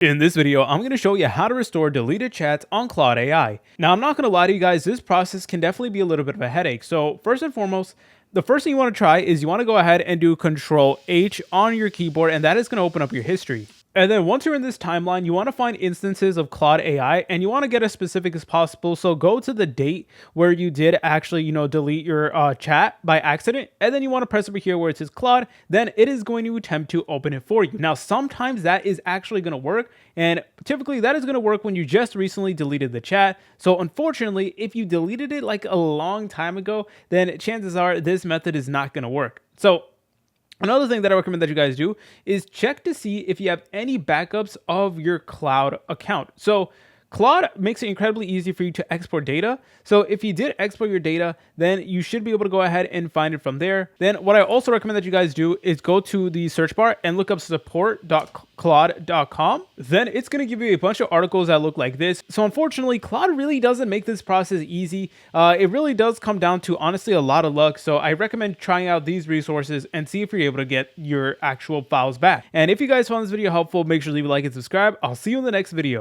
In this video, I'm going to show you how to restore deleted chats on Claude AI. Now, I'm not going to lie to you guys, this process can definitely be a little bit of a headache. So first and foremost, the first thing you want to try is you want to go ahead and do Control H on your keyboard, and that is going to open up your history. And then once you're in this timeline, you want to find instances of Claude AI and you want to get as specific as possible. So go to the date where you did actually, delete your chat by accident. And then you want to press over here where it says Claude. Then it is going to attempt to open it for you. Now, sometimes that is actually going to work. And typically that is going to work when you just recently deleted the chat. So unfortunately, if you deleted it like a long time ago, then chances are this method is not going to work. So another thing that I recommend that you guys do is check to see if you have any backups of your cloud account. So Claude makes it incredibly easy for you to export data. So if you did export your data, then you should be able to go ahead and find it from there. Then what I also recommend that you guys do is go to the search bar and look up support.claude.com. Then it's going to give you a bunch of articles that look like this. So unfortunately, Claude really doesn't make this process easy. It really does come down to honestly a lot of luck. So I recommend trying out these resources and see if you're able to get your actual files back. And if you guys found this video helpful, make sure to leave a like and subscribe. I'll see you in the next video.